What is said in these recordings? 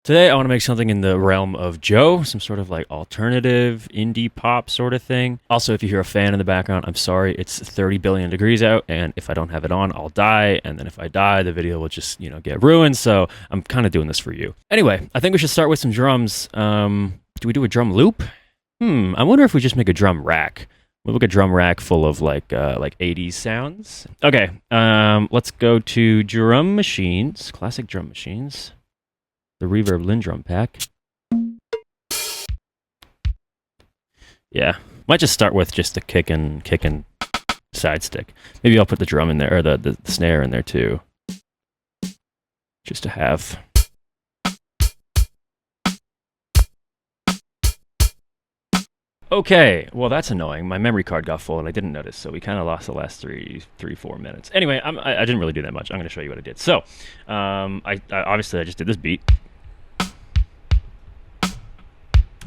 Today I want to make something in the realm of Joe, some sort of like alternative indie pop sort of thing. Also, if you hear a fan in the background, I'm sorry, it's 30 billion degrees out, and if I don't have it on, I'll die, and then if I die, the video will just, get ruined, so I'm kind of doing this for you. Anyway, I think we should start with some drums. Do we do a drum loop? I wonder if we just make a drum rack. We'll make a drum rack full of like 80s sounds. Okay, let's go to drum machines, classic drum machines. The Reverb Lindrum pack. Yeah, might just start with just the kick and side stick. Maybe I'll put the drum in there, or the snare in there too, just to have. Okay, well that's annoying. My memory card got full and I didn't notice, so we kind of lost the last 4 minutes. Anyway, I didn't really do that much. I'm going to show you what I did. So, I obviously just did this beat.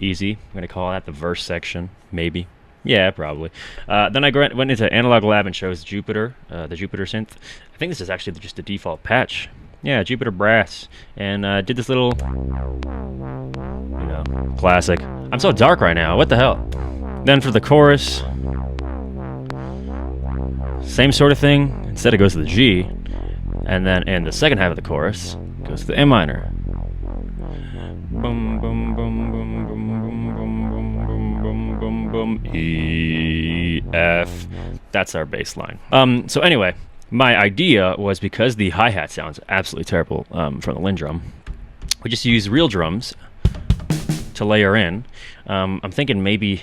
Easy. I'm going to call that the verse section, maybe. Yeah, probably. Then I went into Analog Lab and chose Jupiter, the Jupiter synth. I think this is actually just the default patch. Yeah, Jupiter Brass. And did this little, classic. I'm so dark right now, what the hell? Then for the chorus, same sort of thing. Instead it goes to the G. And then in the second half of the chorus, it goes to the M minor. Boom, boom, boom, boom, boom, boom, boom, boom, boom, boom, boom, E, F. That's our bass line. So anyway, my idea was, because the hi-hat sounds absolutely terrible from the Lindrum, we just use real drums to layer in. I'm thinking maybe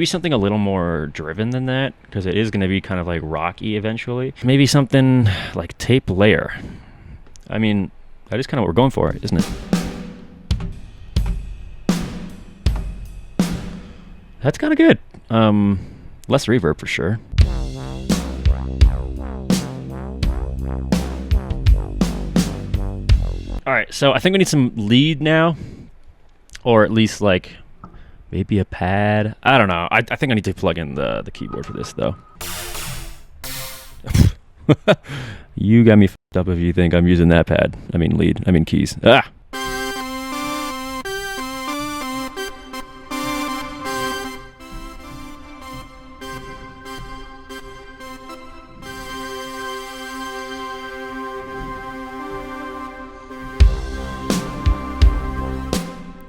something a little more driven than that, because it is going to be kind of like rocky eventually. Maybe something like tape layer. I mean, that is kind of what we're going for, isn't it? That's kind of good. Less reverb for sure. All right, so I think we need some lead now, or at least like maybe a pad. I don't know. I think I need to plug in the keyboard for this though. You got me fucked up if you think I'm using that pad. I mean lead. I mean keys. Ah.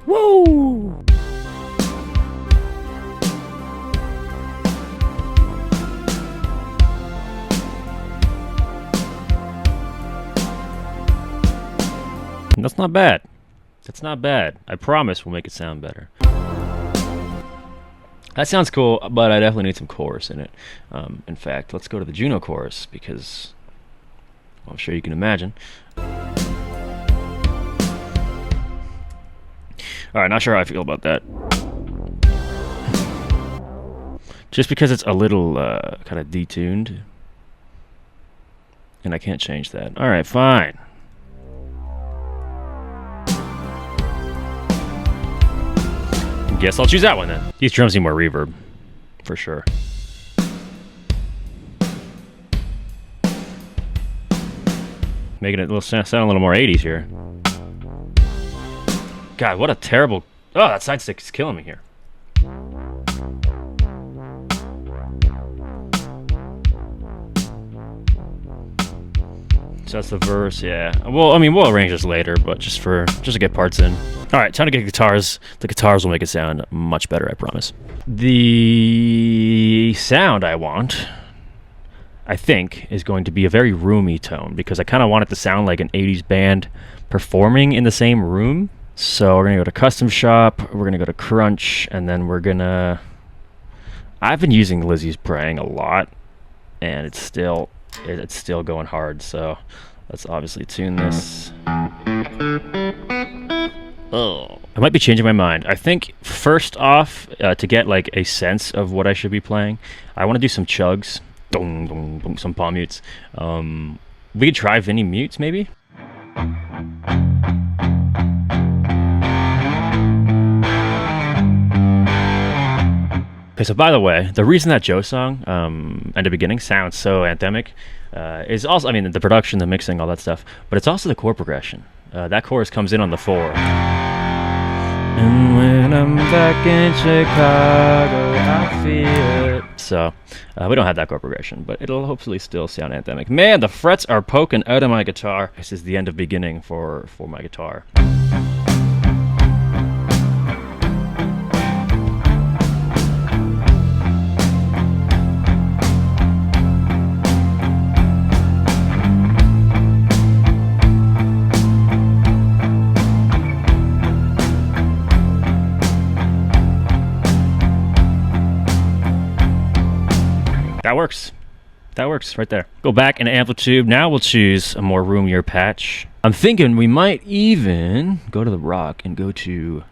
Woo! That's not bad. That's not bad. I promise we'll make it sound better. That sounds cool, but I definitely need some chorus in it. In fact, let's go to the Juno chorus, because I'm sure you can imagine. Alright, not sure how I feel about that. Just because it's a little kind of detuned. And I can't change that. Alright, fine. Guess I'll choose that one then. These drums need more reverb. For sure. Making it sound a little more 80s here. God, what a terrible... Oh, that side stick is killing me here. So that's the verse, yeah. Well, I mean, we'll arrange this later, but just to get parts in. All right, time to get guitars. The guitars will make it sound much better, I promise. The sound I want, I think, is going to be a very roomy tone, because I kind of want it to sound like an 80s band performing in the same room. So we're going to go to Custom Shop, we're going to go to Crunch, and then we're going to... I've been using Lizzie's Praying a lot, and it's still going hard, so let's obviously tune this. Oh, I might be changing my mind. I think first off, to get like a sense of what I should be playing, I want to do some chugs, some palm mutes. We could try Vinny mutes maybe. Okay, so by the way, the reason that Joe song at the beginning sounds so anthemic is also, I mean, the production, the mixing, all that stuff, but it's also the chord progression. That chorus comes in on the 4. And when I'm back in Chicago, I feel it. So, we don't have that chord progression, but it'll hopefully still sound anthemic. Man, the frets are poking out of my guitar. This is the end of beginning for my guitar. That works. That works right there. Go back in amplitude. Now we'll choose a more roomier patch. I'm thinking we might even go to the rock and go to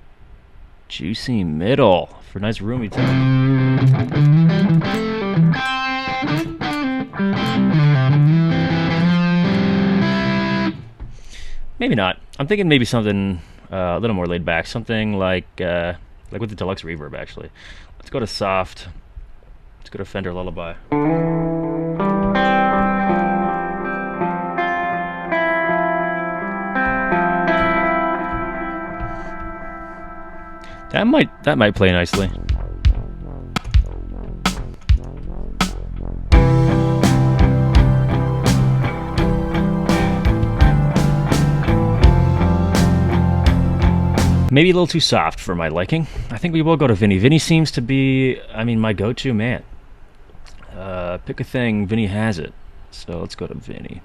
juicy middle for a nice roomy tone. Maybe not. I'm thinking maybe something a little more laid back. Something like with the deluxe reverb actually. Let's go to soft. Let's go to Fender Lullaby. That might play nicely. Maybe a little too soft for my liking. I think we will go to Vinny. Vinny seems to be, I mean, my go-to man. Pick a thing, Vinny has it. So let's go to Vinny.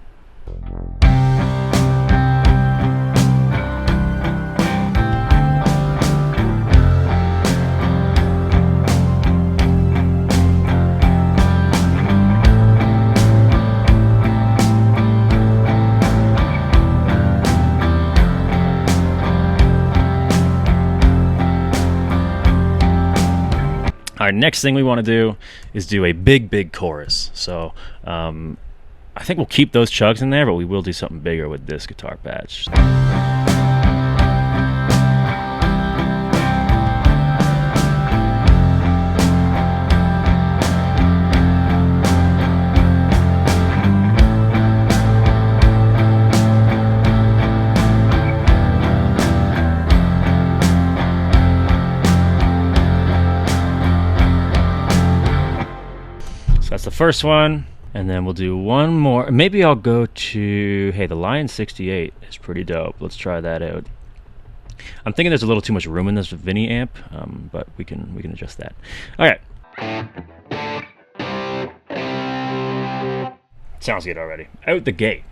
Our next thing we want to do is do a big chorus. So I think we'll keep those chugs in there, but we will do something bigger with this guitar patch. That's the first one, and then we'll do one more. Maybe I'll go to, hey, the Lion 68 is pretty dope. Let's try that out. I'm thinking there's a little too much room in this Vinny amp, but we can adjust that. All right. Sounds good already. Out the gate.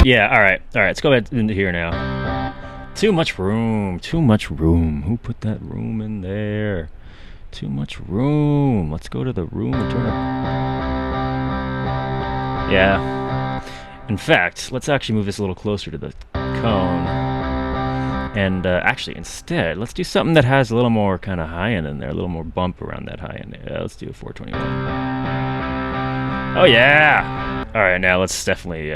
Yeah, all right, let's go back into here now. Too much room. Who put that room in there? Too much room. Let's go to the room and turn it. Yeah. In fact, let's actually move this a little closer to the cone. And actually, instead, let's do something that has a little more kind of high end in there, a little more bump around that high end. Yeah, let's do a 421. Oh, yeah. All right, now let's definitely...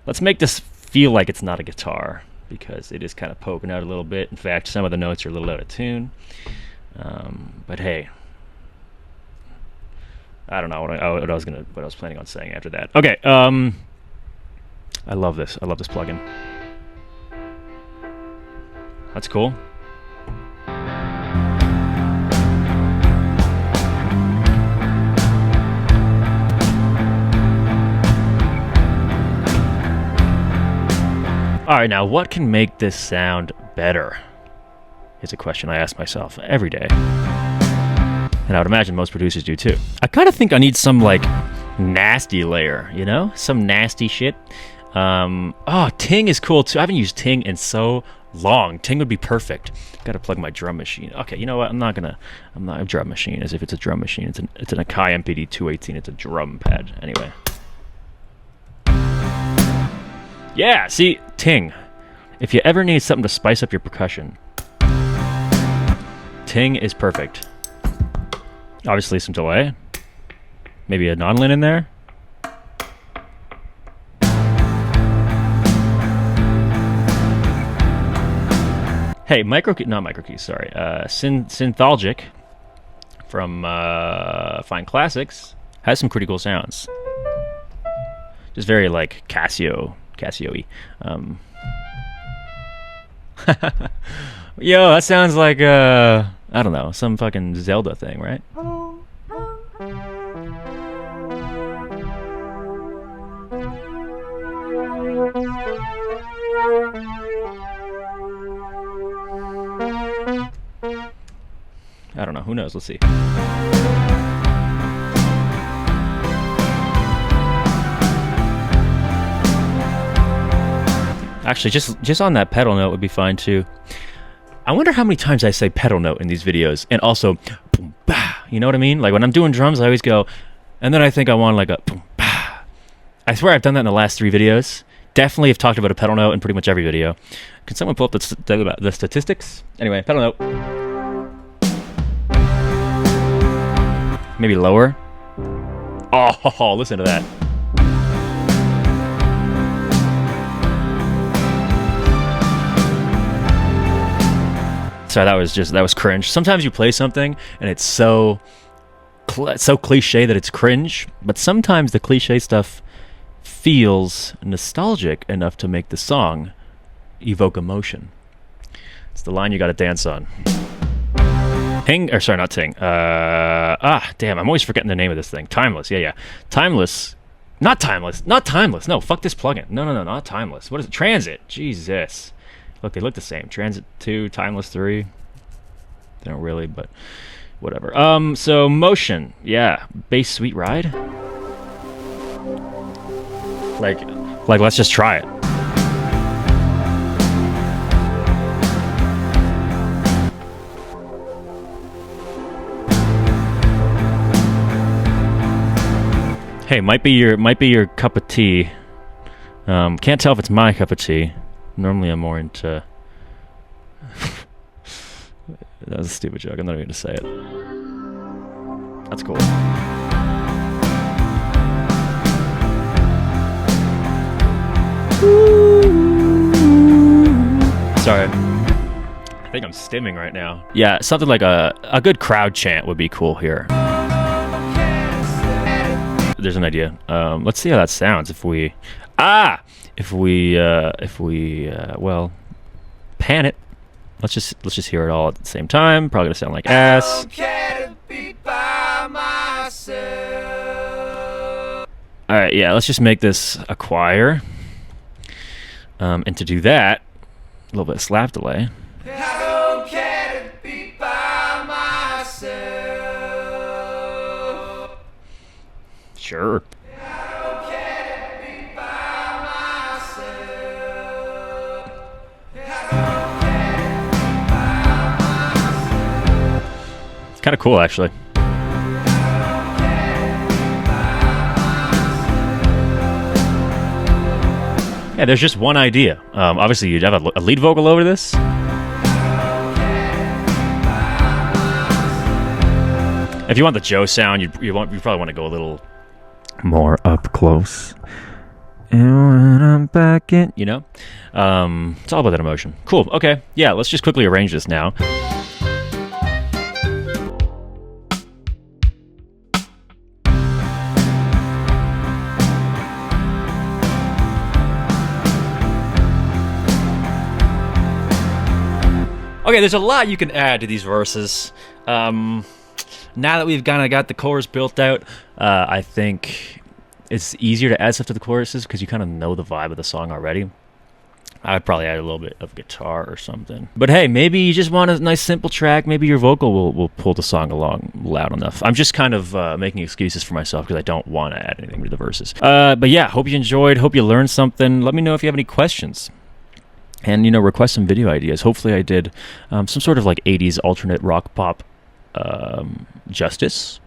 let's make this feel like it's not a guitar, because it is kind of poking out a little bit. In fact, some of the notes are a little out of tune. But hey, I don't know what I was planning on saying after that. Okay, I love this. I love this plugin. That's cool. All right, now what can make this sound better? Is a question I ask myself every day. And I would imagine most producers do too. I kind of think I need some like nasty layer, you know? Some nasty shit. Oh, Ting is cool too. I haven't used Ting in so long. Ting would be perfect. Gotta plug my drum machine. Okay, you know what? I'm not a drum machine as if it's a drum machine. It's an Akai MPD 218. It's a drum pad. Anyway. Yeah, see, Ting. If you ever need something to spice up your percussion, Ting is perfect. Obviously some delay. Maybe a non-lin in there. Hey, not micro keys, sorry. 𝗕𝗘𝗠𝗕𝗥 from Fine Classics has some pretty cool sounds. Just very like Casio-y. Yo, that sounds like I don't know, some fucking Zelda thing, right? I don't know. Who knows? Let's see. Actually, just on that pedal note would be fine too. I wonder how many times I say pedal note in these videos, and also boom, bah, you know what I mean? Like when I'm doing drums, I always go, and then I think I want like a boom, bah. I swear I've done that in the last 3 videos. Definitely have talked about a pedal note in pretty much every video. Can someone pull up the statistics? Anyway, pedal note. Maybe lower. Oh, listen to that. Sorry, that was cringe. Sometimes you play something and it's so cliche that it's cringe, but sometimes the cliche stuff feels nostalgic enough to make the song evoke emotion. It's the line you gotta dance on. Sorry, not Ting. Damn, I'm always forgetting the name of this thing. Timeless, yeah. Timeless. Not Timeless. No, fuck this plugin. No, not Timeless. What is it? Transit. Jesus. Look, they look the same. Transit 2, Timeless 3. They don't really, but whatever. So Motion. Yeah. Bass Sweet Ride. Like, let's just try it. Hey, might be your cup of tea. Can't tell if it's my cup of tea. Normally I'm more into... That was a stupid joke. I'm not even gonna say it. That's cool. Sorry. I think I'm stimming right now. Yeah, something like a good crowd chant would be cool here. There's an idea. Let's see how that sounds if we well, pan it. Let's just hear it all at the same time. Probably gonna sound like ass. All right, yeah. Let's just make this a choir. And to do that, a little bit of slap delay. Sure. It's kind of cool, actually. Yeah, there's just one idea. Obviously, you'd have a lead vocal over this. If you want the Joe sound, you probably want to go a little more up close. And when I'm back in, you know, it's all about that emotion. Cool. Okay. Yeah. Let's just quickly arrange this now. Okay, there's a lot you can add to these verses. Now that we've kind of got the chorus built out, I think it's easier to add stuff to the choruses because you kind of know the vibe of the song already. I'd probably add a little bit of guitar or something. But hey, maybe you just want a nice simple track. Maybe your vocal will pull the song along loud enough. I'm just kind of making excuses for myself because I don't want to add anything to the verses. But yeah, hope you enjoyed. Hope you learned something. Let me know if you have any questions. And, you know, request some video ideas. Hopefully I did some sort of like 80s alternate rock pop justice.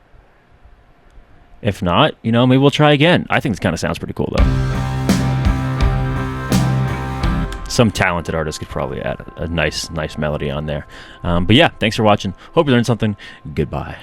If not, you know, maybe we'll try again. I think this kind of sounds pretty cool, though. Some talented artist could probably add a nice melody on there. But yeah, thanks for watching. Hope you learned something. Goodbye.